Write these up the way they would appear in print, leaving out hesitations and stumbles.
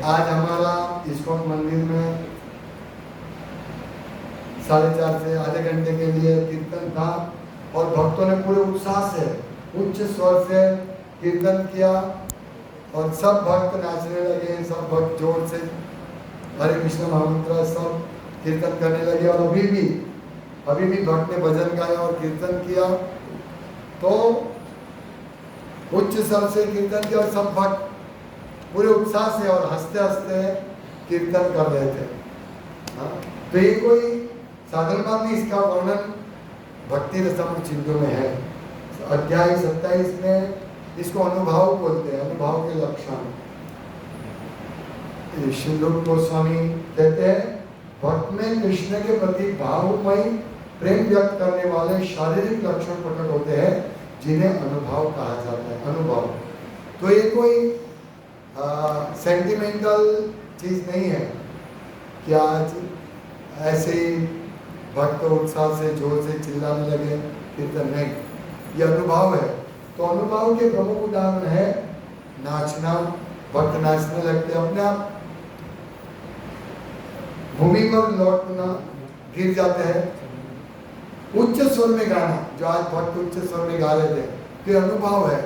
आज हमारा इस्कॉन मंदिर में 4:30 से आधे घंटे के लिए कीर्तन था और भक्तों ने पूरे उत्साह से उच्च स्वर से कीर्तन किया और सब भक्त नाचने लगे, सब भक्त जोर से हरे कृष्ण महामंत्र सब कीर्तन करने लगे। और अभी भी भक्त ने भजन गाया और कीर्तन किया, तो उच्च स्वर से कीर्तन किया और सब भक्त पूरे उत्साह से और हंसते हंसते कीर्तन कर रहे थे। तो ये कोई साधारण बात नहीं, इसका वर्णन भक्ति रसमृत सिंधु में है। अध्याय 27 में इसको अनुभव बोलते हैं, अनुभव के लक्षण। श्री रूप गोस्वामी कहते हैं भक्त में कृष्ण के प्रति भावमय प्रेम व्यक्त करने वाले शारीरिक लक्षण प्रकट होते हैं जिन्हें अनुभव कहा जाता है। अनुभव तो ये कोई सेंटिमेंटल चीज नहीं है कि आज ऐसे ही भक्त उत्साह से जोर से चिल्लाने लगे, कीर्तन नहीं, ये अनुभव है। तो अनुभव के प्रमुख उदाहरण है नाचना, भक्त नाचने लगते अपने आप भूमि पर लौटना, गिर जाते हैं, उच्च स्वर में गाना, जो आज भक्त उच्च स्वर में गा रहे थे, तो अनुभव है।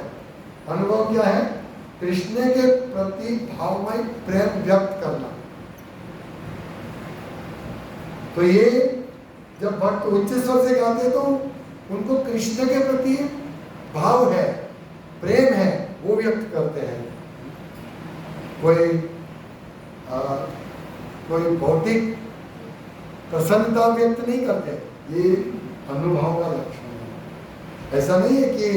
अनुभव क्या है? कृष्ण के प्रति भावमय प्रेम व्यक्त करना। तो ये जब भक्त उच्च स्वर से गाते तो उनको कृष्ण के प्रति भाव है, प्रेम है, वो व्यक्त करते हैं। कोई भौतिक प्रसन्नता व्यक्त नहीं करते, ये अनुभव का लक्षण है। ऐसा नहीं है कि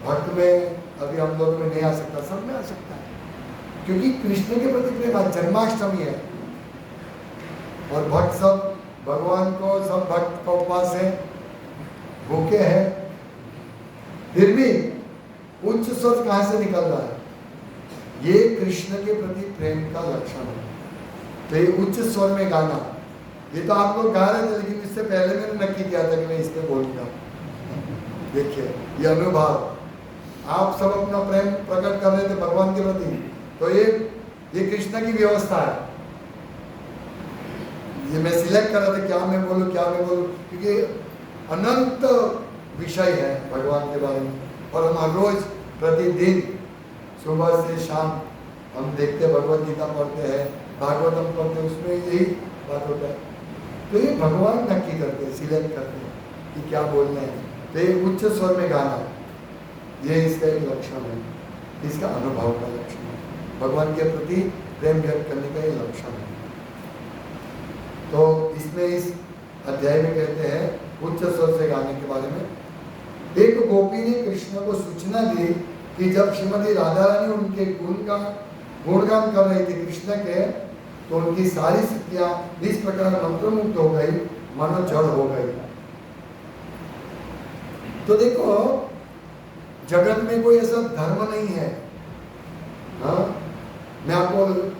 भक्त में अभी हम लोग में नहीं आ सकता, सब में आ सकता है, क्योंकि कृष्ण के प्रति प्रेम। आज जन्माष्टमी है और भक्त सब भगवान को, सब भक्त का उपवास है, भूखे हैं, फिर भी उच्च स्वर कहां से निकल रहा है? ये कृष्ण के प्रति प्रेम का लक्षण है। तो ये उच्च स्वर में गाना, ये तो आप लोग गा रहे थे, लेकिन इससे पहले मैंने नक्की किया था कि मैं इस पे बोलूंगा। देखिए ये अनुभव, आप सब अपना प्रेम प्रकट कर रहे थे भगवान के प्रति, तो ये कृष्ण की व्यवस्था है। ये मैं सिलेक्ट कर रहा था क्या मैं बोलूं, क्योंकि अनंत विषय है भगवान के बारे में, और हम हर रोज प्रतिदिन सुबह से शाम हम देखते, भगवत गीता पढ़ते हैं, भागवतम पढ़ते हैं, उसमें यही बात होता है। तो ये भगवान नक्की करते हैं, सिलेक्ट करते हैं कि क्या बोलना है। तो ये उच्च स्वर में गाना, ये इसका एक लक्षण है, इसका अनुभव का लक्षण है, भगवान के प्रति प्रेम व्यक्त करने का ये लक्षण है। तो इसमें इस अध्याय में कहते हैं उच्च स्वर से गाने के बारे में। एक गोपी ने कृष्ण को सूचना दी कि जब श्रीमती राधा रानी उनके गुणगान कर रही थी कृष्ण के, तो उनकी सारी शक्तियां इस प्रकार मंत्रमुग्ध हो गई, मानो जड़ हो गई। तो देखो जगत में कोई ऐसा धर्म नहीं है, हाँ? मैं आपको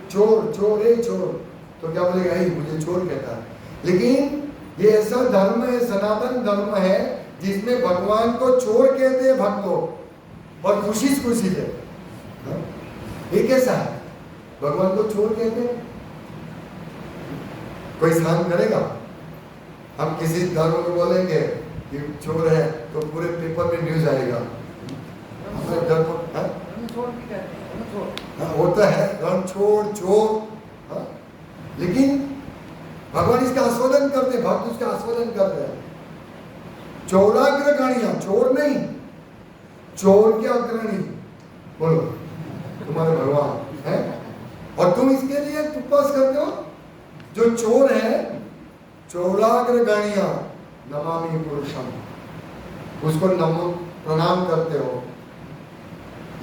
चोर है चोर, तो क्या बोलेगा ही मुझे चोर कहता है। लेकिन ये ऐसा धर्म है, सनातन धर्म है, जिसमें भगवान को चोर कहते हैं भक्त लोग और खुशी से। ये कैसा है? भगवान को चोर कहते हैं, कोई सहन करेगा? हम किसी धर्म को बोलेंगे कि चोर है तो पूरे पेपर में न्यूज आएगा। होता है रणछोड़ चोर, लेकिन भगवान इसका आस्वादन करते, भक्त उसका आस्वादन करते हैं। चौराग्रगणियां, चोर नहीं, चोर के अग्रणी बोलो तुम्हारे भगवान है, और तुम इसके लिए उपवास करते हो। जो चोर है, चौराग्रगणियां नमामि पुरुषम, उसको प्रणाम करते हो।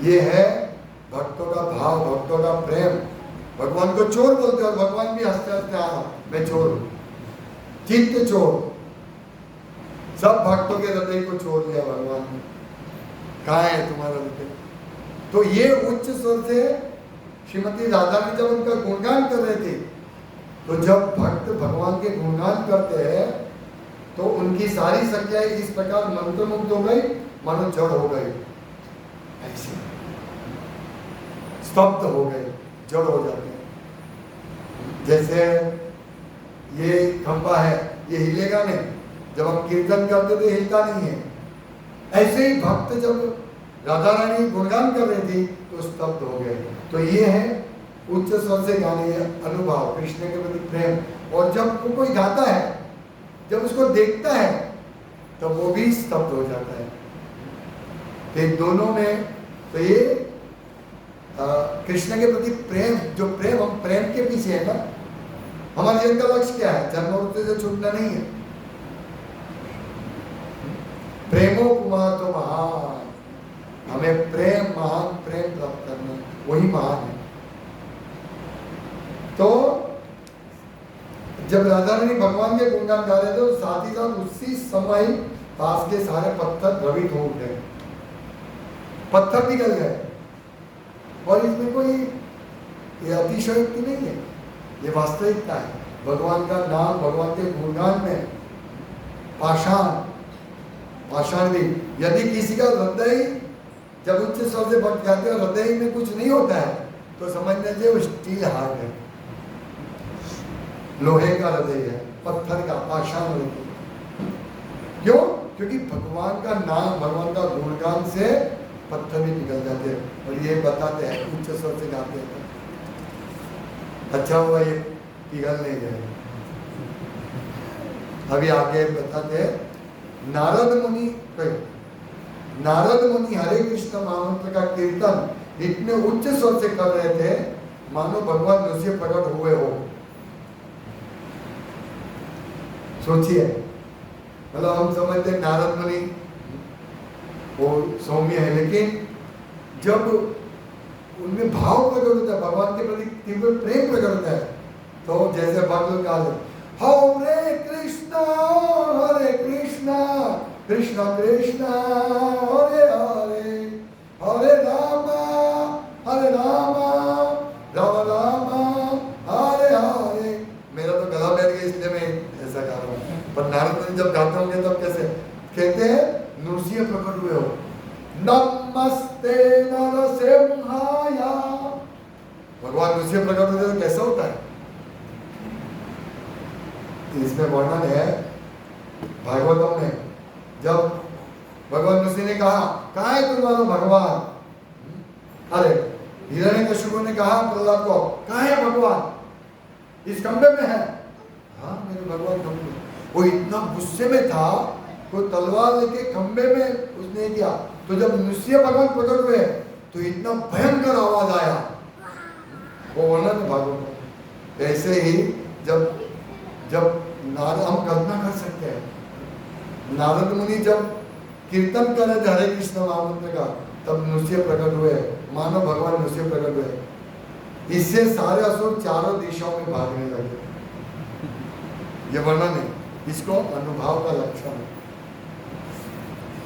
ये है भक्तों का भाव, भक्तों का प्रेम। भगवान को चोर बोलते हो और भगवान भी हंसते हंसते हाँ मैं चोर हूं, चित्त चोर। सब भक्तों के हृदय को छोड़ लिया भगवान ने, कहाँ है तुम्हारा हृदय? तो ये उच्च स्वर से श्रीमती राधा ने जब उनका गुणगान कर रहे थे, तो जब भक्त भगवान के गुणगान करते हैं तो उनकी सारी शक्तियां इस प्रकार मंत्रमुग्ध हो गई, मानो जड़ हो गई, ऐसे स्तब्ध हो गए। जड़ हो जाते हैं। जैसे ये खंबा है, ये हिलेगा नहीं, जब हम कीर्तन करते थे हिलता नहीं है। ऐसे ही भक्त जब राधा रानी गुणगान कर रही थी तो स्तब्ध हो गए। तो ये है उच्च स्वर से गाने, अनुभव, कृष्ण के प्रति प्रेम। और जब वो कोई गाता है, जब उसको देखता है तो वो भी स्तब्ध हो जाता है। तो दोनों में तो ये कृष्ण के प्रति प्रेम, जो प्रेम, हम प्रेम के पीछे है ना, हमारे जीवन का लक्ष्य क्या है? जन्म मृत्यु से छूटना नहीं है। प्रेमो कुमार तो महान, हमें प्रेम, महान प्रेम प्राप्त करना, वही महान है। तो जब राधा रानी भगवान के गुणगान गा रहे थे तो साथ ही साथ उसी समय पास के सारे पत्थर द्रवित हो उठे, पत्थर पिघल गए। और इसमें कोई अतिशयोक्ति नहीं है, ये वास्तविकता है। भगवान का नाम, भगवान के गुणगान में पाषाण भी, यदि किसी का हृदय जब उच्च स्वर से भक्त गाते हैं हृदय में कुछ नहीं होता है तो समझना चाहिए वो स्टील हार्ट है, लोहे का हृदय है, पत्थर का, पाषाण हृदय। क्यों? क्योंकि भगवान का नाम, भगवान का गुणगान से पत्थर भी पिघल जाते हैं। और ये बताते हैं उच्च स्वर से गाते हैं, अच्छा हुआ ये पिघल नहीं गए। अभी आगे बताते हैं, नारद मुनि हरे कृष्ण महामंत्र का कीर्तन इतने उच्च स्वर से कर रहे थे मानो भगवान नुष्य प्रकट हुए हो। सोचिए, मतलब हम समझते हैं नारद मुनि वो सौम्य है, लेकिन जब उनमें भाव प्रकट होता है, भगवान के प्रति तीव्र प्रेम प्रकट होता है, तो जैसे भगवत काल हरे कृष्णा कृष्णा कृष्णा हरे हरे, हरे रामा राम राम हरे हरे। मेरा तो गला बैठ गया इसलिए मैं ऐसा गा रहा हूँ, पर नारद मुनि जब गाते होंगे तब कैसे कहते हैं? नृसिंह प्रकट हुए हो, नमस्ते नरसिंहाय। भगवान नृसिंह प्रकट होते तो कैसा होता है? इसमें वर्णन है भागवतम में, जब भगवान नृसिंह ने कहा कहाँ है तुम्हारा भगवान? अरे हिरण्यकशिपु ने कहा प्रहलाद को, कहाँ है भगवान? इस खंबे में है। हाँ मेरे भगवान खंबे में। वो इतना गुस्से में था, तो तलवार लेके खंबे में उसने किया। तो जब नृसिंह भगवान प्रकट हुए तो इतना भयंकर आवाज आया, वो वर्णन भागवत। ऐसे ही जब नारद, हम कल्पना कर सकते हैं, नारद मुनि जब कीर्तन कर रहे थे हरे कृष्ण महामंत्र का, तब नृसिंह प्रकट हुए, मानो भगवान नृसिंह प्रकट हुए। इससे सारे असुर चारों दिशाओं में भागने लगे। ये वर्णन है, इसको अनुभाव का लक्षण है।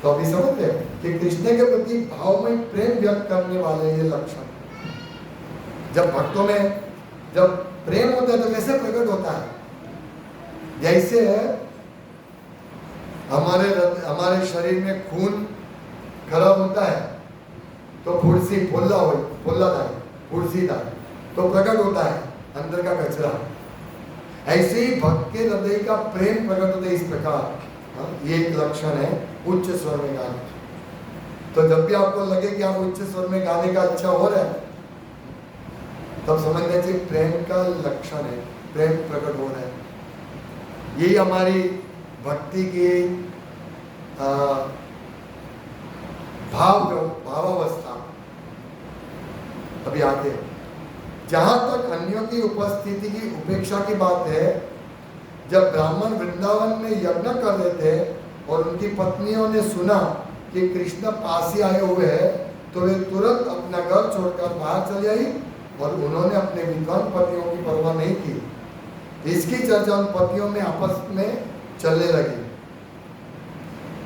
तो अभी समझते हैं कि कृष्ण के प्रति भाव में प्रेम व्यक्त करने वाले ये लक्षण, जब भक्तों में जब प्रेम होता है तो कैसे प्रकट होता है? जैसे हमारे शरीर में खून खराब होता है तो फुर्सीदा तो प्रकट होता है अंदर का कचरा। ऐसे ही भक्त के हृदय का प्रेम प्रकट होता है इस प्रकार। ये एक लक्षण है उच्च स्वर में गाने। तो जब भी आपको लगे कि आप उच्च स्वर में गाने का अच्छा हो रहा है, तब समझना चाहिए प्रेम का लक्षण है, प्रेम प्रकट हो रहा है। यही हमारी भक्ति की भावावस्था। अभी आगे, जहां तक अन्यों की उपस्थिति की उपेक्षा की बात है, जब ब्राह्मण वृंदावन में यज्ञ कर रहे थे और उनकी पत्नियों ने सुना कि कृष्ण पास ही आए हुए हैं, तो वे तुरंत अपना घर छोड़कर बाहर चली आई और उन्होंने अपने विद्वान पतियों की परवाह नहीं की। इसकी चर्चा उन पतियों में आपस में चलने लगी।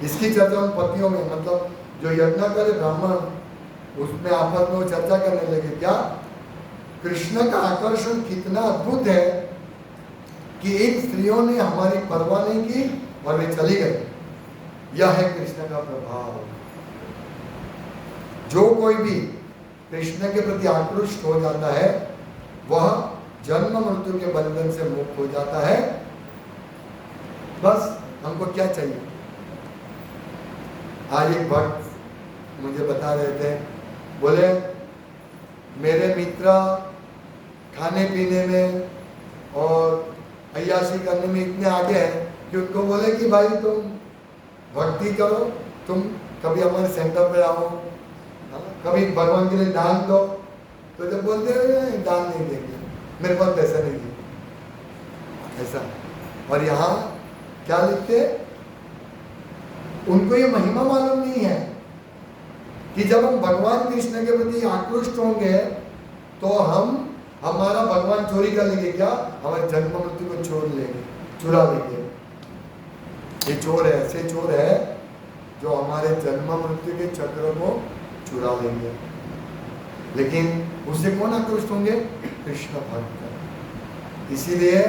इसकी चर्चा उन पतियों में, मतलब जो यज्ञ करे ब्राह्मण, उसमें आपस में वो चर्चा करने लगे, क्या कृष्ण का आकर्षण कितना अद्भुत है कि इन स्त्रियों ने हमारी परवाह नहीं की और वे चली गई। यह है कृष्ण का प्रभाव। जो कोई भी कृष्ण के प्रति आकृष्ट हो जाता है वह जन्म मृत्यु के बंधन से मुक्त हो जाता है। बस हमको क्या चाहिए? आज एक भक्त मुझे बता रहे थे, बोले मेरे मित्र खाने पीने में और अय्याशी करने में इतने आगे हैं कि उनको बोले कि भाई तुम भक्ति करो, तुम कभी हमारे सेंटर पे आओ, कभी भगवान के लिए दान दो, तो जब बोलते हैं दान नहीं देंगे, मेरे पास पैसा नहीं है, ऐसा। और यहाँ क्या लिखते, उनको ये महिमा मालूम नहीं है कि जब हम भगवान कृष्ण के प्रति आकृष्ट होंगे तो हम हमारा भगवान चोरी कर लेंगे क्या? हमारे जन्म मृत्यु को चुरा लेंगे। ये चोर है, ऐसे चोर है जो हमारे जन्म मृत्यु के चक्र को चुरा लेंगे। लेकिन उससे कौन आकृष्ट होंगे? कृष्ण भक्त। इसीलिए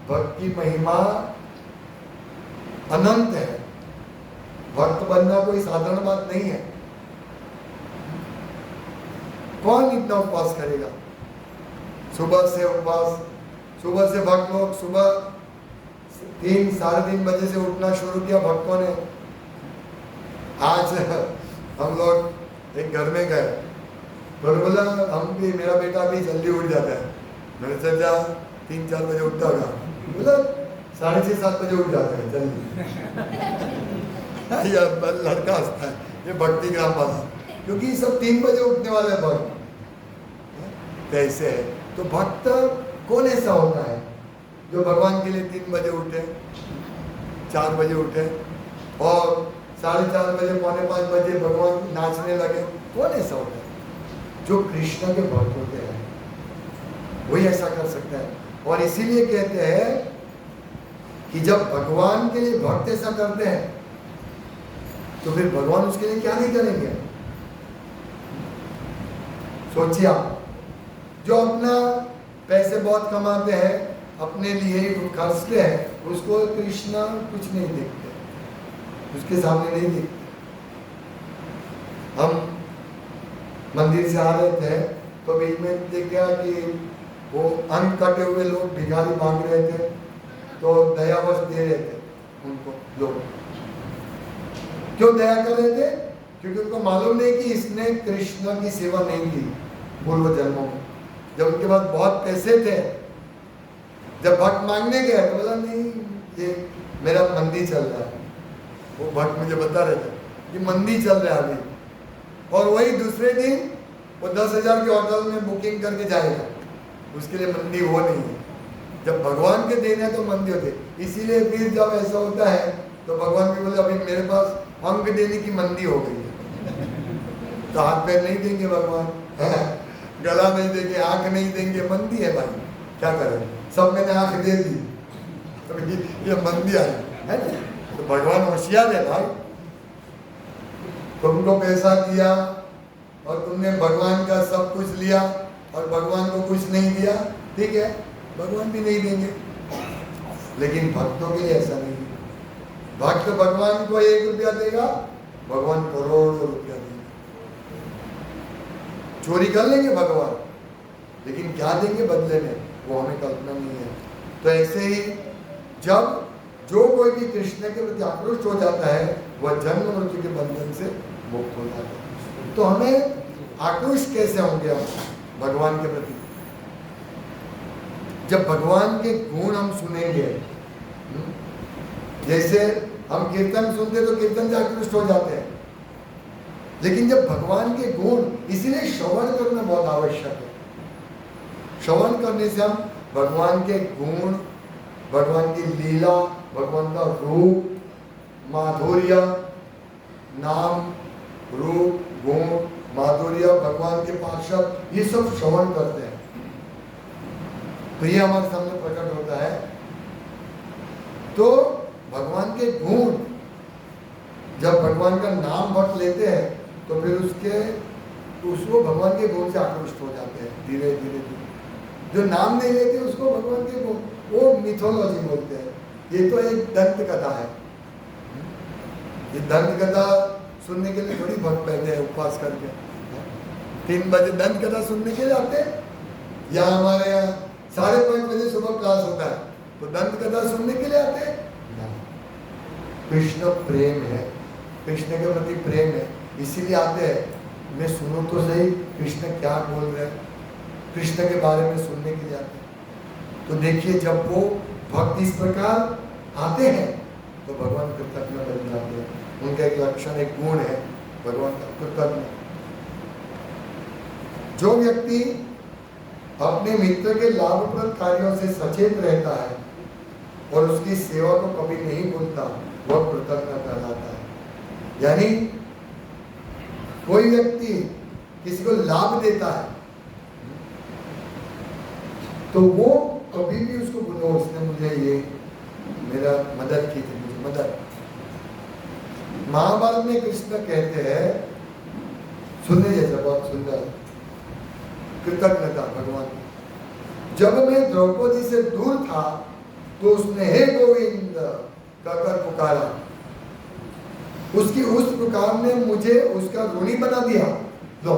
भक्त की महिमा अनंत है। भक्त बनना कोई साधारण बात नहीं है। कौन इतना उपवास करेगा? सुबह से उपवास, सुबह से भक्त लोग सुबह 3 साढ़े 3 बजे से उठना शुरू किया भक्तों ने। आज हम लोग एक घर में गए, तो बोला हम भी, मेरा बेटा भी जल्दी उठ जाता है। मैंने सोचा 3-4 बजे उठता होगा, बोला 6:30-7 बजे उठ जाता है जल्दी। लड़का हंसता है, ये भक्ति ग्राम वाला, क्योंकि सब 3 बजे उठने वाले भक्त कैसे है। तो भक्त कौन ऐसा होता है जो भगवान के लिए 3 बजे उठे, 4 बजे उठे और 4:30 बजे, 4:45 बजे भगवान नाचने लगे? कौन ऐसा होता है? जो कृष्ण के भक्त होते हैं वही ऐसा कर सकता है। और इसीलिए कहते हैं कि जब भगवान के लिए भक्त ऐसा करते हैं तो फिर भगवान उसके लिए क्या नहीं करेंगे? सोचिए आप, जो अपना पैसे बहुत कमाते हैं, अपने लिए ही खर्चते हैं, उसको कृष्ण कुछ नहीं देखते, उसके सामने नहीं देखते। हम मंदिर से आ रहे थे तो बीच में देखा कि वो अंग कटे हुए लोग भिखारी मांग रहे थे, तो दयावश दे रहे थे उनको लोग। क्यों दया कर रहे थे? क्योंकि उनको मालूम नहीं कि इसने कृष्ण की सेवा नहीं की पूर्व जन्मों में। जब उनके पास बहुत पैसे थे, जब भक्त मांगने गए तो बोला नहीं, ये मेरा मंदी चल रहा है। वो भक्त मुझे बता रहे थे कि मंदी चल रहा है अभी, और वही दूसरे दिन वो 10,000 के होटल में बुकिंग करके जाएगा, उसके लिए मंदी वो नहीं है। जब भगवान के देने तो मंदी होते। इसीलिए फिर जब ऐसा होता है तो भगवान भी बोले अभी मेरे पास अंग देने की मंदी हो गई है, तो हाथ पैर नहीं देंगे भगवान, गला नहीं देंगे, आंख नहीं देंगे, मंदी है भाई, क्या करें? सब मैंने आंख दे दी तो ये मंदी आई है ना। तो भगवान होशियार है भाई, तुमको पैसा दिया और तुमने भगवान का सब कुछ लिया और भगवान को कुछ नहीं दिया, ठीक है, भगवान भी नहीं देंगे। लेकिन भक्तों के लिए ऐसा नहीं है। भक्त भगवान को 1 रुपया देगा, भगवान करोड़ों रुपया देंगे। चोरी कर लेंगे भगवान, लेकिन क्या देंगे बदले में, वो हमें कल्पना नहीं है। तो ऐसे ही जब जो कोई भी कृष्ण के प्रति आकृष्ट हो जाता है वह जन्म मृत्यु के बंधन से मुक्त हो जाता है। तो हमें आकृष्ट कैसे होंगे हम भगवान के प्रति? जब भगवान के गुण हम सुनेंगे, जैसे हम कीर्तन सुनते तो कीर्तन से आकृष्ट हो जाते हैं, लेकिन जब भगवान के गुण, इसीलिए श्रवण करना बहुत आवश्यक है। श्रवण करने से हम भगवान के गुण, भगवान की लीला, भगवान का रूप, माधुर्य, नाम, रूप, गुण, माधुर्य, भगवान के पार्षद, ये सब श्रवण करते हैं तो ये हमारे सामने प्रकट होता है। तो भगवान के गुण, जब भगवान का नाम भक्त लेते हैं तो फिर उसको भगवान के गुण से आकृष्ट हो जाते हैं धीरे धीरे धीरे। जो नाम नहीं लेते उसको भगवान के गुण, वो मिथोलॉजी बोलते हैं। ये तो एक दंत कथा है। ये दंत कथा सुनने के लिए थोड़ी भक्त बैठे हैं उपवास करके, 3 बजे दंत कथा सुनने के लिए आते हैं। या हमारे यहाँ 5:30 बजे सुबह क्लास होता है तो दंत कथा सुनने के लिए आते हैं ना। कृष्ण प्रेम है, कृष्ण के प्रति प्रेम है, इसीलिए आते हैं। मैं सुनो तो सही कृष्ण क्या बोल रहे हैं, कृष्ण के बारे में सुनने के लिए आते हैं। तो देखिए जब वो भक्त इस प्रकार आते हैं तो भगवान कृतज्ञ बन जाते हैं। उनका एक लक्षण, एक गुण है भगवान का कृतज्ञ। जो व्यक्ति अपने मित्र के लाभप्रद कार्यों से सचेत रहता है और उसकी सेवा को कभी नहीं भूलता, वह कृतज्ञ कहलाता है। यानी कोई व्यक्ति किसी को लाभ देता है तो वो कभी भी उसको बोलो उसने मुझे ये मेरा मदद की थी, मुझे मदद। महाभारत में कृष्ण कहते हैं, सुनने जैसा बहुत सुंदर कृतज्ञता भगवान। जब मैं द्रौपदी से दूर था तो उसने हे गोविंद कहकर पुकारा, उसकी उस पुकार ने मुझे उसका ऋणी बना दिया। लो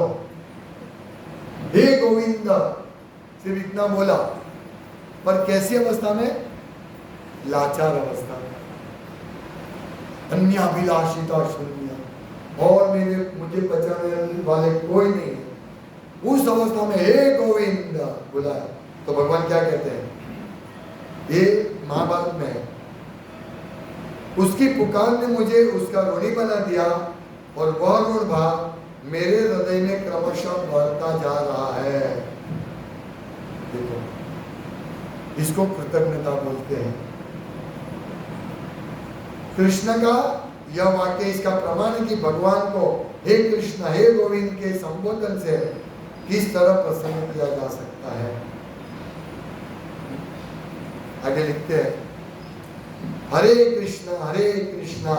हे गोविंद सिर्फ इतना बोला, पर कैसी अवस्था में? लाचार अवस्था में, अन्याभिलाषिता शून्य, और मुझे बचाने वाले कोई नहीं है। उस अवस्था में हे गोविंद बुलाया तो भगवान क्या कहते हैं? ये महाभारत में है, उसकी पुकार ने मुझे उसका ऋणी बना दिया और वह ऋण भाव मेरे हृदय में क्रमशः बढ़ता जा रहा है। देखो इसको कृतज्ञता बोलते हैं। कृष्ण का यह वाक्य इसका प्रमाण है कि भगवान को हे कृष्ण हे गोविंद के संबोधन से किस तरह प्रसन्न किया जा सकता है। आगे लिखते हैं, हरे कृष्णा कृष्णा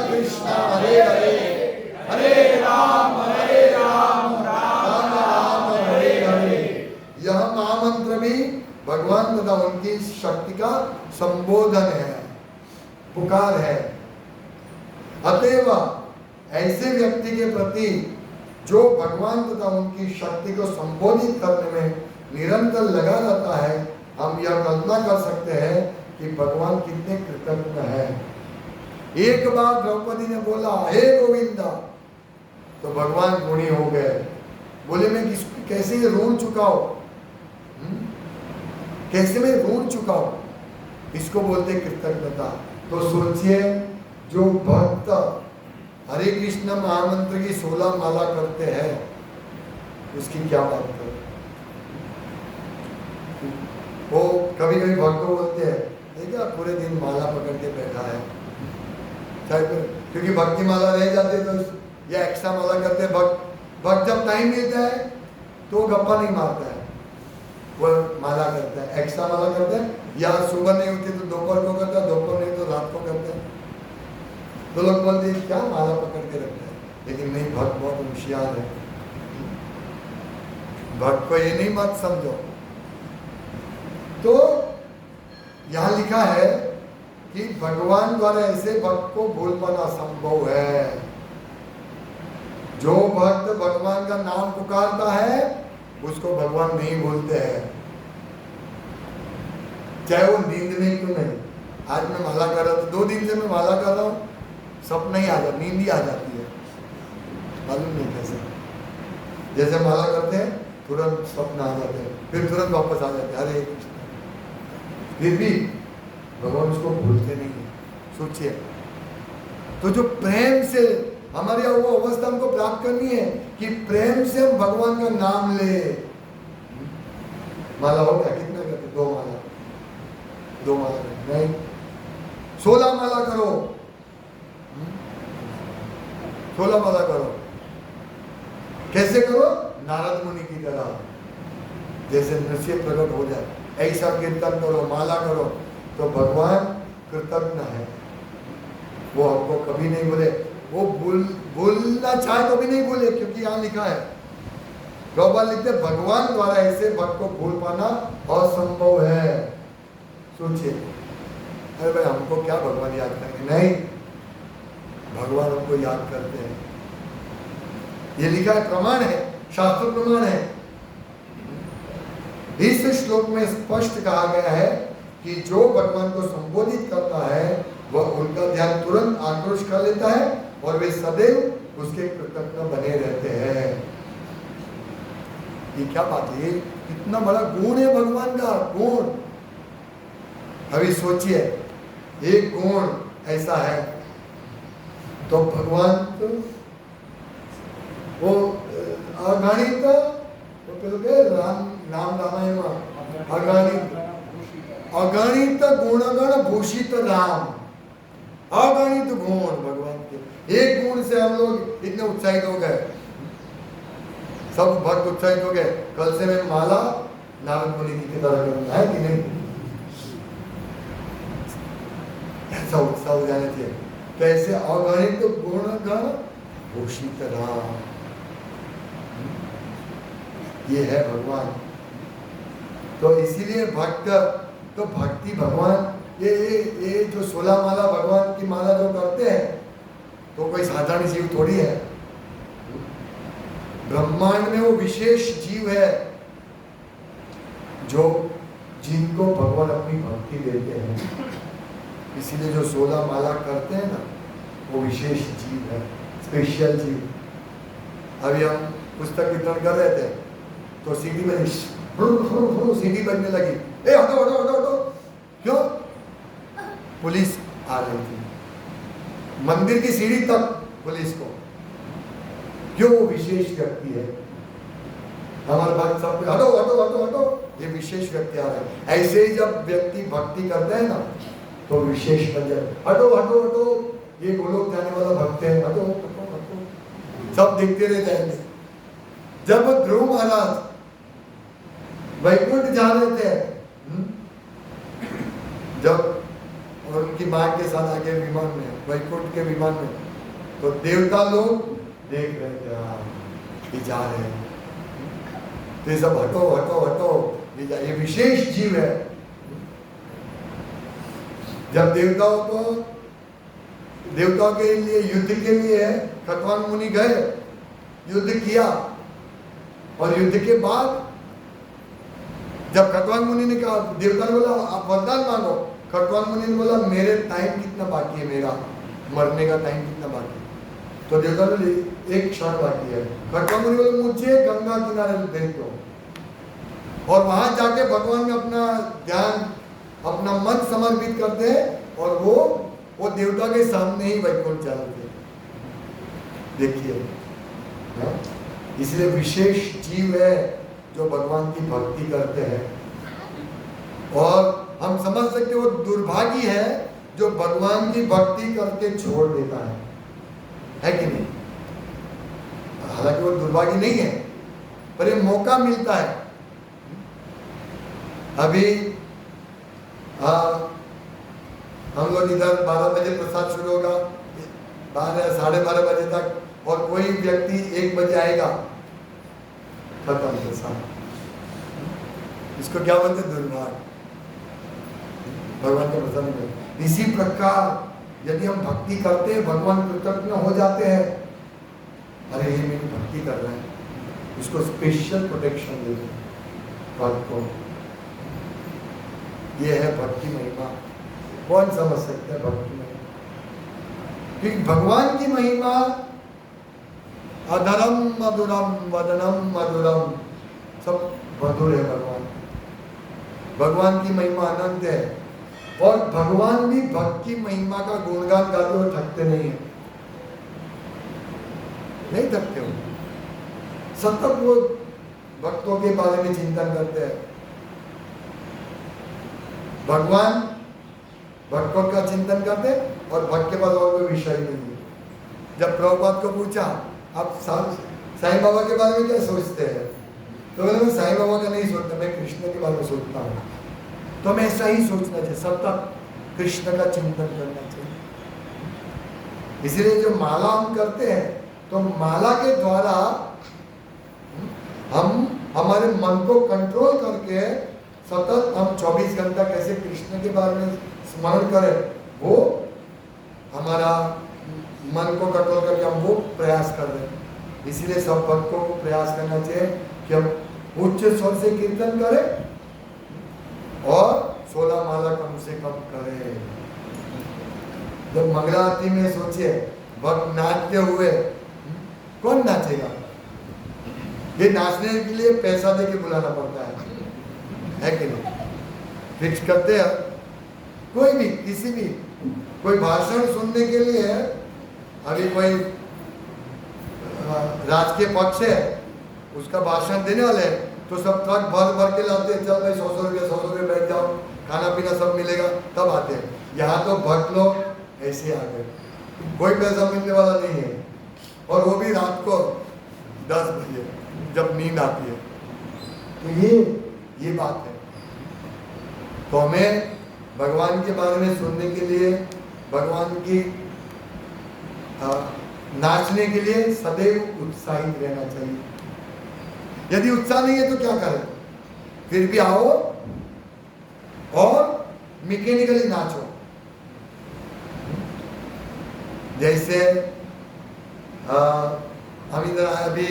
कृष्णा हरे हरे, हरे राम राम राम हरे हरे। यह महामंत्र भी भगवान तथा उनकी शक्ति का संबोधन है, पुकार है। अतएव ऐसे व्यक्ति के प्रति जो भगवान तथा उनकी शक्ति को संबोधित करने में निरंतर लगा रहता है, हम यह कल्पना कर सकते हैं कि भगवान कितने कृतज्ञ है। एक बार द्रौपदी ने बोला हे गोविंदा तो भगवान ऋणी हो गए। बोले मैं कैसे ये ऋण चुकाऊं, कैसे मैं ऋण चुकाऊं, इसको बोलते कृतज्ञता। तो सोचिए जो भक्त हरे कृष्ण महामंत्र की 16 माला करते हैं उसकी क्या बात करें। वो कभी कभी भक्त को बोलते हैं देखिए पूरे दिन माला पकड़ के बैठा है, क्योंकि भक्ति माला रह जाते तो या एक्स्ट्रा माला करते हैं। भक्त जब टाइम मिलता है तो गप्पा नहीं मारता है, वो माला करता है, एक्स्ट्रा माला करता है। या सुबह नहीं होती तो दोपहर को करता है, दोपहर नहीं तो रात को करता है। तो लोग बोलते हैं क्या माला पकड़ के रखता है, लेकिन नहीं, भक्त बहुत होशियार है। भक्त को ये नहीं मत समझो। तो यहां लिखा है कि भगवान द्वारा ऐसे भक्त को भूल पाना संभव है। जो भक्त भगवान का नाम पुकारता है उसको भगवान नहीं भूलते हैं, चाहे वो नींद में क्यों नहीं। आज मैं माला कर रहा था, 2 दिन से मैं माला कर रहा हूँ, सपना ही आ जाता, नींद ही आ जाती है, मालूम नहीं कैसे। जैसे माला करते हैं तुरंत सपना आ जाते हैं, फिर तुरंत वापस आ जाते हैं, हरे कृष्ण। फिर भी भगवान उसको भूलते नहीं है। सोचिए, तो जो प्रेम से हमारे वो अवस्था हमको प्राप्त करनी है कि प्रेम से हम भगवान का नाम ले। माला हो गया, कितना करते? 2 माला, 2 माला नहीं, 16 माला करो, 16 माला करो। कैसे करो? नारद मुनि की तरह, जैसे नृत्य प्रकट हो जाए ऐसा कीर्तन करो, माला करो, तो भगवान कृतज्ञ है। वो हमको कभी नहीं बोले, वो भूलना चाहे तो भी नहीं भूले, क्योंकि यहाँ लिखा है, प्रभुपाद लिखते भगवान द्वारा ऐसे भक्त को भूल पाना असंभव है। सोचिए, अरे भाई हमको क्या भगवान याद करेंगे? नहीं, भगवान हमको याद करते हैं। ये लिखा है, प्रमाण है, शास्त्र प्रमाण है। इस श्लोक में स्पष्ट कहा गया है कि जो भगवान को संबोधित करता है वह उनका ध्यान तुरंत आक्रोश कर लेता है और वे सदैव उसके कृतज्ञ बने रहते हैं। ये क्या बात है, कितना बड़ा गुण है भगवान का गुण। अभी सोचिए, एक गुण ऐसा है तो भगवान तो वो अगणित राम रामायण अगणित गुणगण भूषित राम, अगणित गुण भगवान के। एक गुण से हम लोग इतने उत्साहित हो गए, सब भक्त उत्साहित हो गए, कल से मैं माला नारद मुनि की तरह करूंगा, है कि नहीं? ऐसा उत्साह हो जाना चाहिए। कैसे अगणित गुणगण भूषित राम, ये है भगवान। तो इसीलिए भक्त तो भक्ति भगवान ये जो 16 माला भगवान की माला जो करते हैं तो कोई साधारण जीव थोड़ी है। ब्रह्मांड में वो विशेष जीव है जो जिनको भगवान अपनी भक्ति देते हैं। इसीलिए जो 16 माला करते हैं ना, वो विशेष जीव है, स्पेशल जीव। अभी हम पुस्तक वितरण कर रहे थे तो सीढ़ी में सीढ़ी बजने लगी, ए हटो हटो हटो हटो। क्यों? पुलिस आ रही थी, मंदिर की सीढ़ी तक पुलिस को। क्यों? वो विशेष व्यक्ति है। हमारे भक्त सब हटो हटो हटो हटो, ये विशेष व्यक्ति आ रहा है। ऐसे ही जब व्यक्ति भक्ति करते हैं ना तो विशेष बन जाए। हटो हटो हटो, ये गोलोक जाने वाला भक्त है, हटो हटो हटो, सब देखते रह जाएंगे। जब ध्रुव महाराज वैकुंठ जा रहे थे, जब और उनकी मां के साथ आगे विमान में, वैकुंठ के विमान में, तो देवता लोग देख रहे थे, ये जा रहे हैं। तो ये सब हटो हटो हटो, ये विशेष जीव है। जब देवताओं के लिए युद्ध के लिए खतवान मुनि गए, युद्ध किया, और युद्ध के बाद जब खतवान मुनि ने कहा, देवता ने बोला आप वरदान मांगो। खतवान मुनि ने बोला मेरे टाइम कितना बाकी है, मेरा मरने का टाइम कितना बाकी है। तो देवता ने बोले एक क्षण बाकी है। खतवान मुनि बोले मुझे गंगा किनारे भेज दो, और वहां जाके भगवान में अपना ध्यान, अपना मन समर्पित करते हैं, और वो देवता के सामने ही वैकुंठ जाते। देखिए, इसलिए विशेष जीव है जो भगवान की भक्ति करते हैं। और हम समझ सकते वो दुर्भागी है जो भगवान की भक्ति करके छोड़ देता है कि नहीं? हालांकि वो दुर्भागी नहीं है, पर ये मौका मिलता है। अभी हम लोग इधर 12 बजे प्रसाद शुरू होगा, 12 साढ़े 12 बजे तक, और कोई व्यक्ति 1 बजे आएगा, खत्म प्रसाद। इसको क्या बोलते? दुर्भाग्य, भगवान के प्रसन्न में। इसी प्रकार यदि हम भक्ति करते हैं, भगवान कृतज्ञ हो जाते हैं, अरे ये मेरी भक्ति कर रहे हैं, उसको स्पेशल प्रोटेक्शन दे भक्त को। ये है भक्ति महिमा। कौन समझ सकता है भक्ति महिमा? क्योंकि भगवान की महिमा अधरम मधुरम वदनम मधुरम, सब मधुर है। भगवान की महिमा अनंत है, और भगवान भी भक्त की महिमा का गुणगान गाते हुए थकते नहीं थकते हो। सतत वो भक्तों के बारे में चिंतन करते हैं। भगवान भक्तों का चिंतन करते, और भक्त के पास और कोई विषय नहीं है। जब प्रभुपाद को पूछा आप साईं बाबा के बारे में क्या सोचते हैं, तो मैं साईं बाबा का नहीं सोचता, मैं कृष्ण के बारे में सोचता हूँ। तो हमें ऐसा ही सोचना चाहिए, सतत कृष्ण का चिंतन करना चाहिए। इसलिए जो माला हम करते हैं, तो माला के द्वारा हम हमारे मन को कंट्रोल करके सतत हम 24 घंटा कैसे कृष्ण के बारे में स्मरण करें, वो हमारा मन को कंट्रोल करके हम वो प्रयास कर रहे हैं। इसीलिए सब भक्तों को प्रयास करना चाहिए कि हम उच्च स्वर से कीर्तन करें और 16 माला कम से कम करे। जब मंगला आरती में सोचिए भक्त नाचते हुए, कौन नाचेगा? ये नाचने के लिए पैसा दे के बुलाना पड़ता है कि नहीं? फिक्स करते हैं कोई भी, किसी भी, कोई भाषण सुनने के लिए, अभी कोई राजकीय पक्ष है उसका भाषण देने वाले हैं, तो सब ट्रक भर भर के लाते हैं, चल भाई 100 रुपये बैठ जाओ, खाना पीना सब मिलेगा, तब आते हैं। यहाँ तो भक्त लोग ऐसे आ गए, कोई पैसा मिलने वाला नहीं है, और वो भी रात को 10 बजे जब नींद आती है। तो ये बात है। तो हमें भगवान के बारे में सुनने के लिए, भगवान की नाचने के लिए सदैव उत्साहित रहना चाहिए। यदि उत्साह नहीं है तो क्या करें? फिर भी आओ और मैकेनिकली नाचो। जैसे हम इधर अभी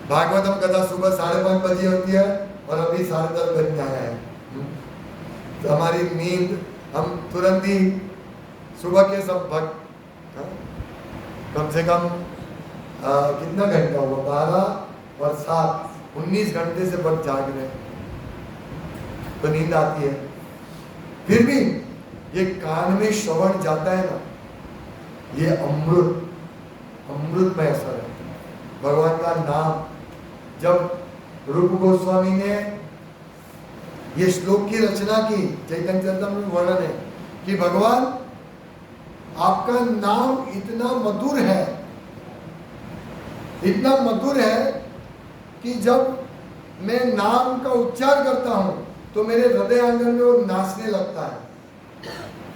भागवतम कथा सुबह 5:30 बजे होती है और अभी 10:30 बज आया है, तो हमारी नींद, हम तुरंत ही सुबह के सब भक्त कम से कम कितना घंटा हुआ, 12 और 7, 19 घंटे से भक्त जाग रहे, तो नींद आती है। फिर भी ये कान में श्रवण जाता है ना, ये अमृतमय असर है भगवान का नाम। जब रूप गोस्वामी ने ये श्लोक की रचना की, चैतन्य चरितामृत में वर्णन है कि भगवान आपका नाम इतना मधुर है, इतना मधुर है कि जब मैं नाम का उच्चार करता हूं तो मेरे हृदय आंगन में वो नाचने लगता है,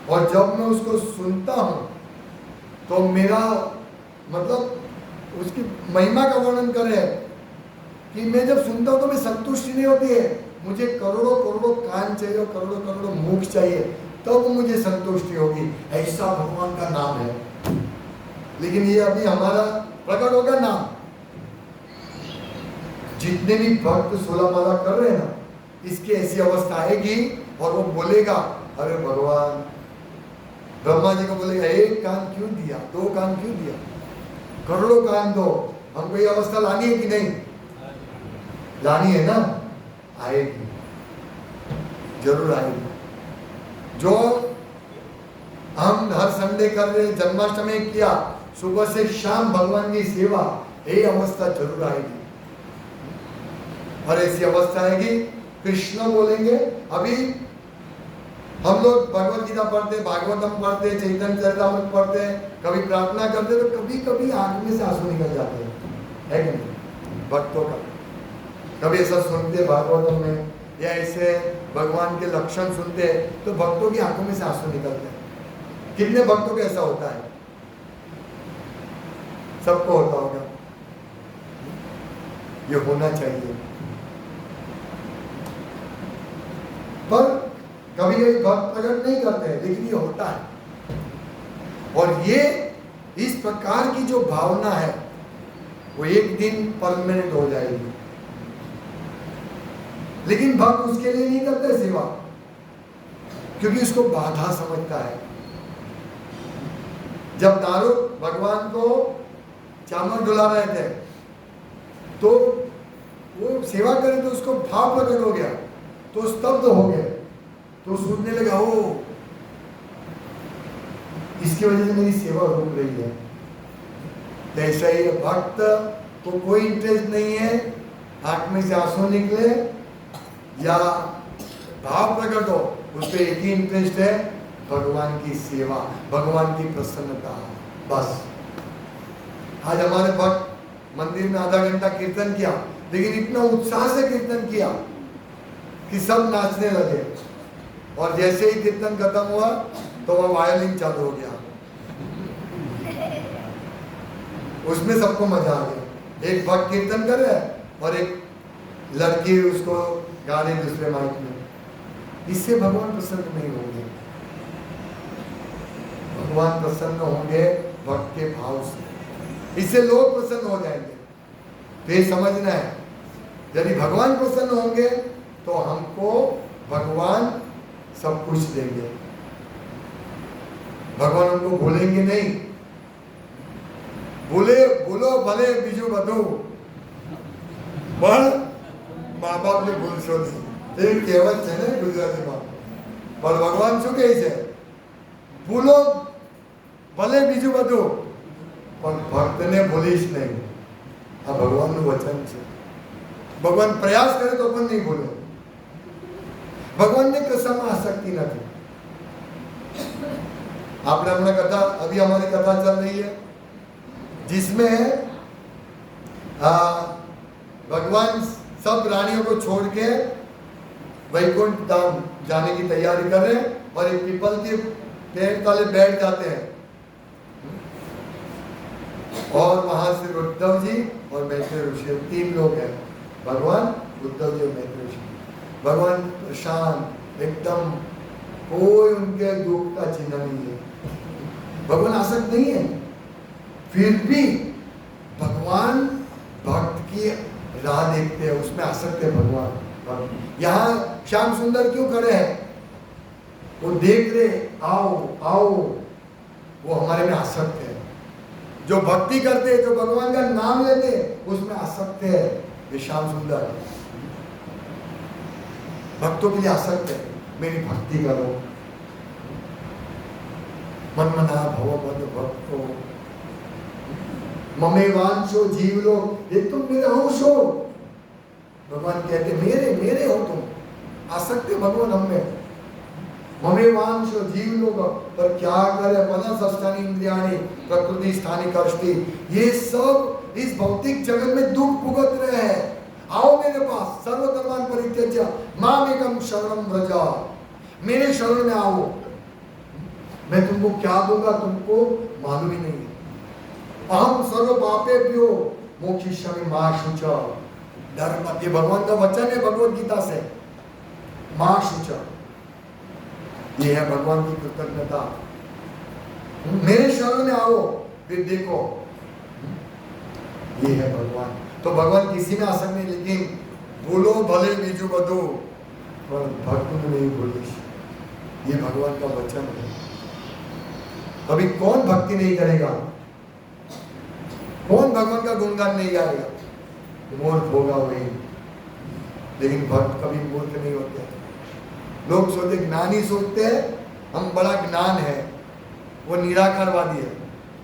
और जब मैं उसको सुनता हूं तो मेरा मतलब उसकी महिमा का वर्णन करे कि मैं जब सुनता हूं तो मैं संतुष्टि नहीं होती है, मुझे करोड़ों करोड़ों कान चाहिए, करोड़ों करोड़ों मुख चाहिए, तब मुझे संतुष्टि होगी। ऐसा भगवान का नाम है। लेकिन ये अभी हमारा प्रकट होगा नाम। जितने भी भक्त 16 माला कर रहे हैं ना, इसकी ऐसी अवस्था आएगी और वो बोलेगा, अरे भगवान, ब्रह्मा जी को बोलेगा, 1 कान क्यों दिया, 2 कान क्यों दिया, करोड़ों कान दो। हमको ये अवस्था लानी है कि नहीं लानी है ना? आएगी, जरूर आएगी। जो हम हर संडे कर रहे, जन्माष्टमी किया, सुबह से शाम भगवान की सेवा, ये अवस्था जरूर आएगी। और ऐसी अवस्था आएगी, कृष्ण बोलेंगे। अभी हम लोग भगवत गीता पढ़ते, भागवतम पढ़ते, चैतन्य चरितामृत पढ़ते, कभी प्रार्थना करते, तो कभी कभी आंख में से आंसू निकल जाते हैं, है कि नहीं? भक्तों का कभी ऐसा सुनते भागवतम में, या ऐसे भगवान के लक्षण सुनते, तो भक्तों की आंखों में से आंसू निकलते हैं। कितने भक्तों को ऐसा होता है? सबको होता होगा। ये होना चाहिए। पर कभी कभी भक्त प्रकट नहीं करते हैं, लेकिन ये होता है। और ये इस प्रकार की जो भावना है वो एक दिन परमानेंट हो जाएगी। लेकिन भक्त उसके लिए नहीं करते सेवा, क्योंकि उसको बाधा समझता है। जब दारूक भगवान को चामर डुला रहे थे, तो वो सेवा करे तो उसको भाव प्रकट हो गया, तो स्तब्ध हो गए, तो सोचने लगा, ओ इसकी वजह से मेरी सेवा रुक रही है। ऐसा ही भक्त को कोई इंटरेस्ट नहीं है आंख में से आंसू निकले या भाव प्रकट हो, उसको एक ही इंटरेस्ट है, भगवान की सेवा, भगवान की प्रसन्नता। बस आज हमारे भक्त मंदिर में आधा घंटा कीर्तन किया, लेकिन इतना उत्साह से कीर्तन किया कि सब नाचने लगे, और जैसे ही कीर्तन खत्म हुआ तो वह वायलिन चालू हो गया, उसमें सबको मजा आ गया। एक भक्त कीर्तन कर रहा है और एक लड़की उसको गा रही दूसरे माइक में। इससे भगवान प्रसन्न नहीं होंगे। भगवान प्रसन्न होंगे भक्त के भाव से, इससे लोग प्रसन्न हो जाएंगे। तो ये समझना है, यदि भगवान प्रसन्न होंगे तो हमको भगवान सब कुछ देंगे, भगवान उनको भूलेंगे नहीं। बोलो भले बीजू बधु પણ મા બાપને ભૂલશો નહીં, એવી કહેવત છે ને ગુજરાતીમાં। પણ ભગવાન શું કહે છે? ભૂલો ભલે બીજું બધું પણ ભક્તને ભૂલીશ નહીં। આ ભગવાનનું વચન છે। ભગવાન પ્રયાસ કરે તો પણ નહીં ભૂલે। ભગવાનને કશામાં આસક્તિ નથી। आपने हमने कथा, अभी हमारी कथा चल रही है जिसमें भगवान सब रानियों को छोड़ के वैकुंठ धाम जाने की तैयारी कर रहे हैं और एक पीपल के पेड़ तले बैठ जाते हैं और वहां से उद्धव जी और मैत्रेय ऋषि, 3 लोग हैं, भगवान, उद्धव जी और मैत्रेय ऋषि। भगवान प्रशांत एकदम, कोई उनके दुख का चिन्ह नहीं है। भगवान आसक्त नहीं है, फिर भी भगवान भक्त की राह देखते हैं, उसमें आसक्त है भगवान। यहाँ श्याम सुंदर क्यों खड़े हैं? वो देख रहे, आओ आओ, वो हमारे में आसक्त है। जो भक्ति करते हैं, जो भगवान का नाम लेते हैं, उसमें आसक्त है ये श्याम सुंदर। भक्तों के लिए आसक्त है, मेरी भक्ति करो, मन मना भव पद भक्तो ममे वांशो जीव लो, ये तुम मेरे अंश हो। भगवान कहते मेरे मेरे हो तुम, आसक्त है भगवान हम में। ममे वांशो जीव लोग, पर क्या करे मनस अष्टानि इंद्रियाणि प्रकृति स्थानी कष्टि, ये सब इस भौतिक जगत में दुख भुगत रहे हैं। आओ मेरे पास, सर्वधर्मान परित्यज्य मामेकं शरणं व्रज, मेरे शरण में आओ। मैं तुमको क्या दूंगा तुमको मालूम ही नहीं है। अहम सर्व पापेभ्यो मोक्षयिष्यामि मा शुचा, डर मत, ये भगवान का वचन है भगवत गीता से। मा शुचा, ये है भगवान की कृतज्ञता। मेरे शरण में आओ, फिर देखो, ये है भगवान। तो भगवान किसी में आसक्त नहीं, लेकिन बोलो भले बीजू बधु पर भक्त में नहीं भूलिश, ये भगवान का वचन है। अभी कौन भक्ति नहीं करेगा? कौन भगवान का गुणगान नहीं गाएगा? मूर्ख होगा वही, लेकिन भक्त कभी मूर्ख नहीं होते। लोग सोचते, ज्ञानी सोचते हैं हम बड़ा ज्ञान है, वो निराकारवादी है,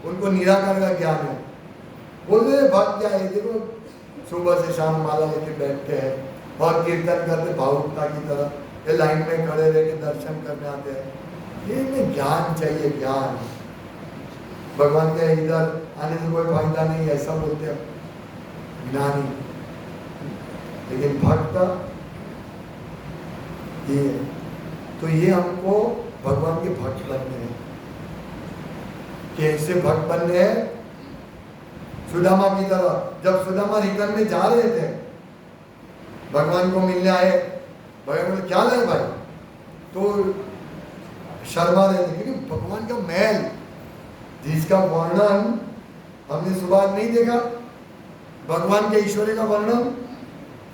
उनको निराकार का ज्ञान है। बोलते भक्त क्या है? देखो सुबह से शाम माला लेके बैठते हैं और कीर्तन करते भावुकता की तरह, ये लाइन में खड़े रह के दर्शन करने आते हैं। ये में ज्ञान चाहिए, ज्ञान। भगवान के इधर आने से कोई फायदा नहीं, ऐसा बोलते हैं ज्ञानी। लेकिन भक्त ये, तो ये हमको भगवान के भक्त बनने हैं। कैसे भक्त बनने हैं? सुदामा की तरह, जब सुदामा रिटर्न में जा रहे थे, भगवान को मिलने आए, भगवान बोले क्या लाए भाई? तो शर्मा रहे थे, क्योंकि भगवान का महल जिसका वर्णन हमने सुबह नहीं देखा, भगवान के ऐश्वर्य का वर्णन,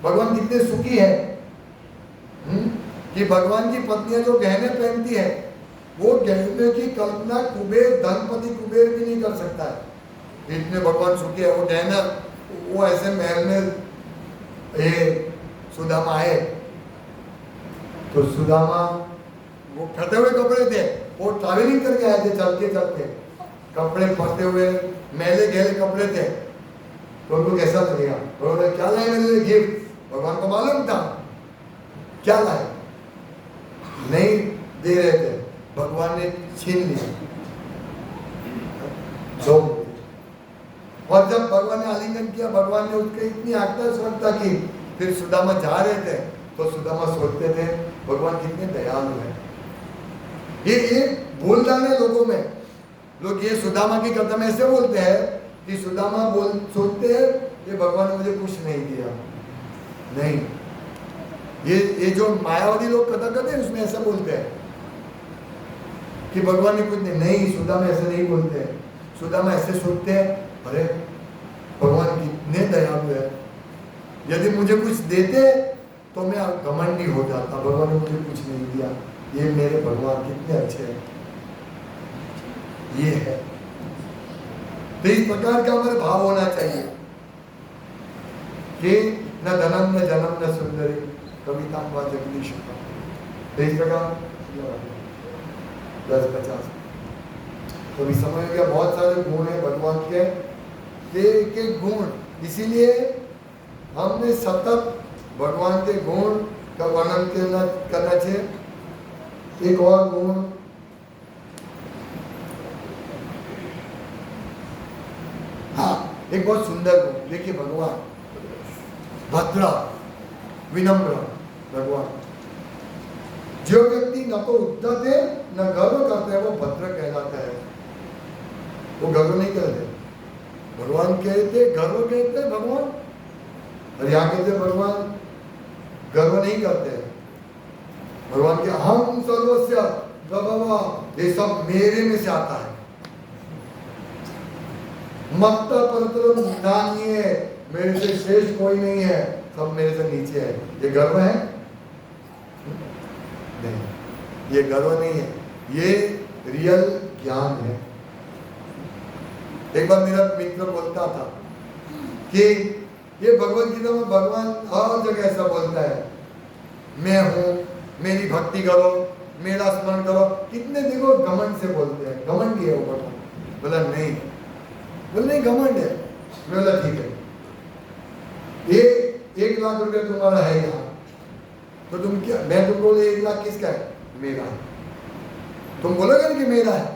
भगवान कितने सुखी है कि भगवान की पत्नियां जो गहने पहनती है, वो गहने की कल्पना कुबेर, धनपति कुबेर भी नहीं कर सकता है, इतने भगवान सुखी है। वो गहना, वो ऐसे महल में ये सुदामा आए, तो सुदामा वो फटे हुए कपड़े थे, वो ट्रैवलिंग करके आए थे, चलते चलते कपड़े फटे हुए मैले गहले कपड़े थे, तो उनको कैसा लगेगा? बोले क्या लाए मेरे लिए गिफ्ट? भगवान को मालूम था क्या लाए, नहीं दे रहे थे, भगवान ने छीन लिया। और जब भगवान ने आलिंगन किया, भगवान ने उसके इतनी आज्ञा की, फिर सुदामा जा रहे थे, तो सुदामा सोचते थे भगवान कितने दयालु है। ये भूल जाने लोगों में, लोग ये सुदामा की कथा में ऐसे बोलते हैं कि सुदामा सोचते हैं ये भगवान ने मुझे कुछ नहीं दिया। नहीं, ये जो मायावादी लोग कथा करते हैं उसमें ऐसा बोलते हैं कि भगवान ने कुछ नहीं, सुदामा ऐसे नहीं बोलते हैं। सुदामा ऐसे सोचते हैं, अरे भगवान कितने दयालु है, यदि मुझे कुछ देते तो मैं घमंडी हो जाता, भगवान ने मुझे कुछ नहीं दिया, ये मेरे भगवान कितने अच्छे हैं, ये है। तो इस प्रकार का हमारा भाव होना चाहिए कि न धनम न जन्म न सुंदरी कविता जगदीश। तो इस प्रकार 10-50 तो भी समझ गया, बहुत सारे गुण है भगवान के, एक गुण, इसीलिए हमने सतत भगवान के गुण का वर्णन करना चाहिए। एक और गुण, हाँ, एक बहुत सुंदर गुण देखिए, भगवान भद्र विनम्र भगवान। जो व्यक्ति न तो उद्धत है न गर्व करता है वो भद्र कहलाता है। वो गर्व नहीं करते, भगवान कहते गर्व कहते हैं भगवान, और यहाँ कहते भगवान गर्व नहीं करते हैं। भगवान के हम सर्वस्व प्रभवा, ये सब मेरे में से आता है। मत परतरम नान्य, मेरे से श्रेष्ठ कोई नहीं है, सब मेरे से नीचे है। ये गर्व है? नहीं, ये गर्व नहीं है, ये रियल ज्ञान है। एक बार मेरा मित्र बोलता था कि ये भगवत गीता में भगवान हर जगह ऐसा बोलता है, मैं हूं, मेरी भक्ति करो, मेरा स्मरण करो। कितने देखो घमंड से बोलते हैं, घमंड है वो भगवान। बोला नहीं, बोला नहीं घमंड है। मैं बोला ठीक है, ये 1 लाख रुपया तुम्हारा है यहाँ, तो तुम क्या, मैं तुमको बोले 1 लाख किसका है? मेरा है। तुम बोलोगे ना कि मेरा है,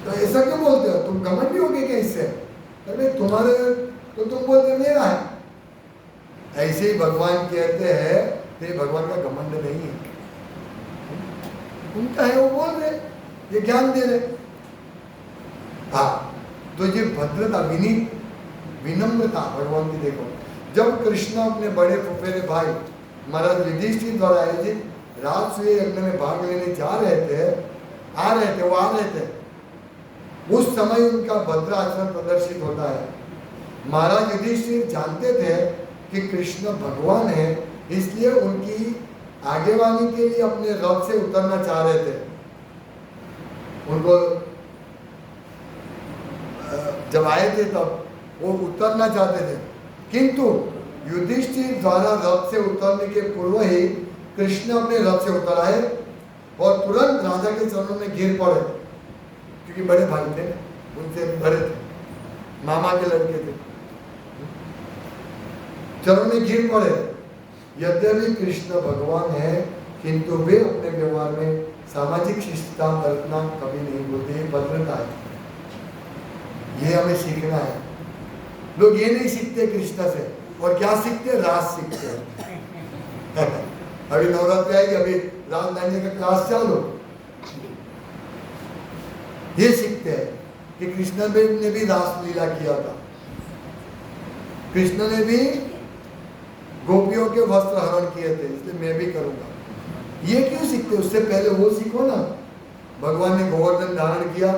तो ऐसा क्यों बोलते हो? तुम घमंडी हो गए क्या इससे? अरे तुम्हारे, तो तुम बोलते मेरा है। ऐसे ही भगवान कहते हैं, ये भगवान का घमंड नहीं है, उनका है, वो बोल रहे, ये ज्ञान दे रहे। हाँ, तो ये भद्रता, विनम्रता भगवान की देखो। जब कृष्ण अपने बड़े फुफेरे भाई महाराज युधिष्ठिर द्वारा आयोजित राजसूय यज्ञ में भाग लेने आ रहे थे, उस समय उनका भद्र आचरण प्रदर्शित होता है। महाराज युधिष्ठिर जानते थे कि कृष्ण भगवान है, इसलिए उनकी आगेवानी के लिए अपने रथ से उतरना चाह रहे थे। उनको जब आए थे तब वो उतरना चाहते थे, किंतु युधिष्ठिर द्वारा रथ से उतरने के पूर्व ही कृष्ण अपने रथ से उतर आए और तुरंत राजा के चरणों में गिर पड़े, क्योंकि बड़े भाई थे, उनसे बड़े थे, मामा के लड़के थे। चरणों में गिर पड़े। यद्यपि कृष्ण भगवान है, किंतु वे अपने व्यवहार में सामाजिक शिष्टता बरतना कभी नहीं बोलते, भद्रता है। ये हमें सीखना है। लोग ये नहीं सीखते कृष्ण से, और क्या सीखते? रास सीखते हैं। अभी नवरात्रि आएगी, अभी रास गाने का क्लास चालू, ये सीखते हैं कि कृष्ण ने भी रास लीला किया था, कृष्ण ने भी गोपियों के वस्त्र हरण किए थे, इसलिए मैं भी करूंगा। ये क्यों सीखते? उससे पहले वो सीखो ना, भगवान ने गोवर्धन धारण किया,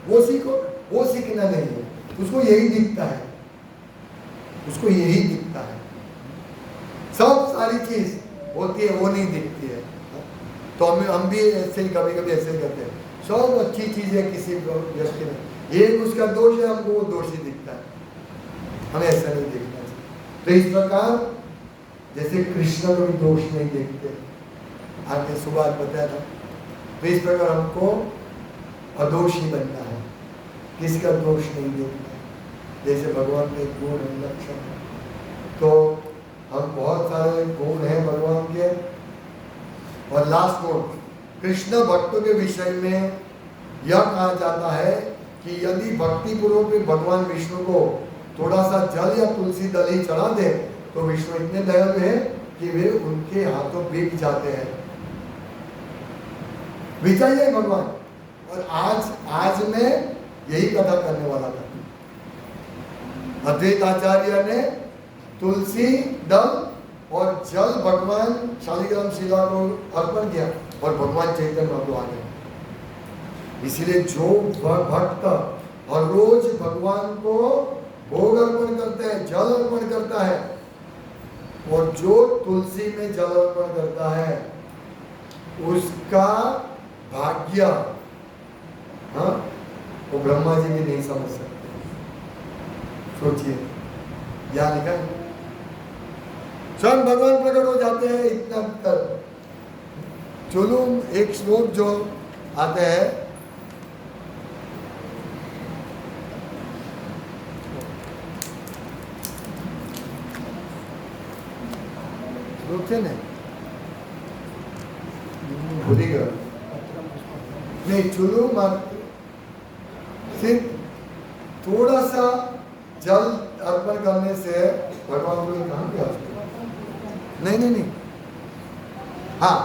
वो सीखो। वो सीखना नहीं है, उसको यही दिखता है, उसको यही दिखता है। सब सारी चीज होती है, वो नहीं दिखती है। तो हम भी ऐसे ही कभी कभी ऐसे ही करते हैं। सब अच्छी चीज है किसी व्यक्ति में, एक उसका दोष है, हमको वो दोष ही दिखता है, हमें ऐसा नहीं देखना चाहिए। तो इस प्रकार जैसे कृष्ण को भी दोष नहीं देखते, आपने सुबह बताया था, तो इस प्रकार हमको अदोषी बनना है, किसका दोष नहीं देखना है। जैसे भगवान के गुण लक्षण है, तो हम बहुत सारे गुण हैं भगवान के। और लास्ट गुण, कृष्ण भक्तों के विषय में यह कहा जाता है कि यदि भक्ति पूर्वक भगवान विष्णु को थोड़ा सा जल या तुलसी दल ही चढ़ा दे, तो विष्णु इतने दयालु हैं कि वे उनके हाथों बिक जाते हैं। विचारिए भगवान। और आज मैं यही कथा करने वाला था। अद्वैत आचार्य ने तुलसी दल और जल भगवान शालिग्राम शिला को अर्पण किया, और भगवान चैतन्य प्रभु आ गए। इसीलिए जो भक्त और रोज भगवान को भोग अर्पण करते हैं, जल अर्पण करता है, और जो तुलसी में जल अर्पण करता है उसका भाग्य, हाँ, वो ब्रह्मा जी भी नहीं समझ सकते। सोचिए, क्या लिखा है? स्वयं भगवान प्रकट हो जाते हैं इतना कर। चलो एक श्लोक जो आता है, श्लोक है ना, भूल गया नहीं। चलो मत, सिर्फ थोड़ा सा जल अर्पण करने से भगवान को कहाँ गया? नहीं नहीं नहीं, हाँ,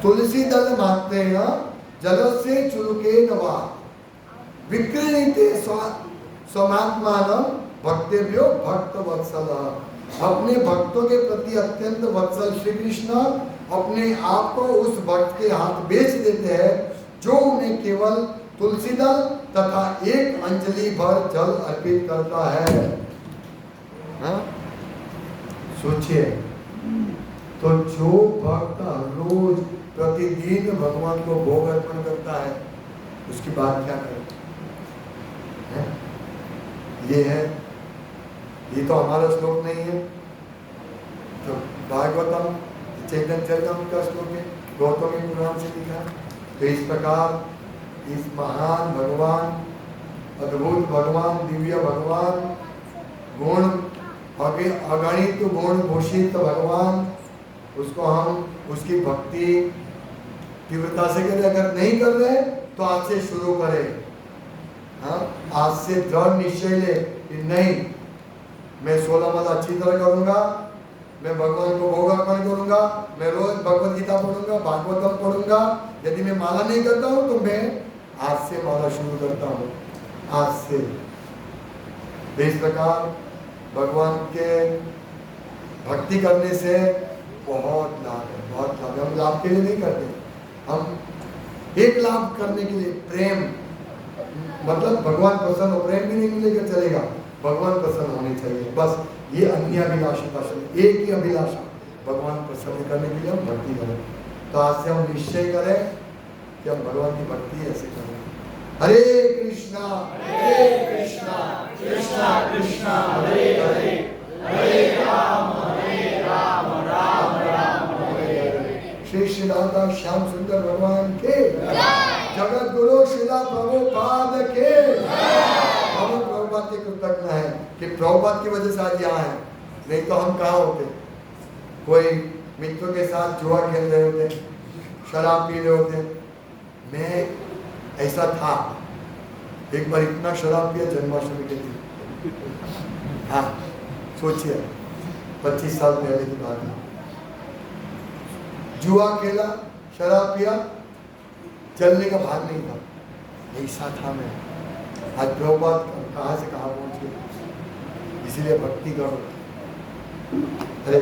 तुलसी दल माते जल से चुरुके नवा विक्रीणीते स्वमात्मान भक्तेभ्यो भक्त वत्सल। अपने भक्तों के प्रति अत्यंत वत्सल श्री कृष्ण अपने आप को उस भक्त के हाथ बेच देते हैं जो उन्हें केवल तुलसी दल तथा एक अंजलि भर जल अर्पित करता है। हाँ? सोचिए, तो जो भक्त रोज प्रतिदिन भगवान को भोग अर्पण करता है उसकी बात क्या करें? ये है, ये तो हमारा श्लोक नहीं है, तो भागवतम चैतन्य चरितमृत का श्लोक है, गौतमी पुराण से लिखा। तो इस प्रकार इस महान भगवान, अद्भुत भगवान, दिव्य भगवान, गुण अगणित गुण भूषित भगवान, उसको हम उसकी भक्ति तीव्रता से करें। अगर नहीं कर रहे तो आज से शुरू करें। हाँ, आज से दृढ़ निश्चय ले कि नहीं, मैं 16 माला अच्छी तरह करूंगा, मैं भगवान को भोग अर्पण करूंगा, मैं रोज भगवत गीता पढ़ूंगा, भागवतम पढ़ूंगा। यदि मैं माला नहीं करता हूं तो मैं आज से माला शुरू करता हूं, आज से। इस प्रकार भगवान के भक्ति करने से बहुत लाभ है, बहुत लाभ है। हम लाभ के लिए नहीं करते, हम एक लाभ करने के लिए, प्रेम, मतलब भगवान प्रसन्न हो। प्रेम भी नहीं मिलेगा चलेगा, भगवान प्रसन्न होने चाहिए, बस। ये अन्य अभिलाषा, एक ही अभिलाषा, भगवान प्रसन्न करने के लिए हम भक्ति करें। तो आज से हम निश्चय करें कि हम भगवान की भक्ति ऐसे करें। हरे कृष्णा कृष्णा कृष्णा हरे हरे, हरे राम राम राम हरे हरे। श्री श्री राधा श्याम सुंदर भगवान के, जगत गुरु श्रीला प्रभुपाद के। हम प्रभुपाद के कृतज्ञ है कि प्रभुपाद की वजह से आज यहाँ है, नहीं तो हम कहाँ होते? कोई मित्रों के साथ जुआ खेल रहे होते, शराब पी रहे होते। मैं ऐसा था, एक बार इतना शराब पिया जन्माष्टमी के दिन। हाँ, सोचिए, 25 साल पहले की बात है। जुआ खेला, शराब पिया, चलने का भाग नहीं था, ऐसा था मैं। आज प्रभुपाद कहाँ से कहाँ पहुँच गए, इसीलिए भक्ति करो। हरे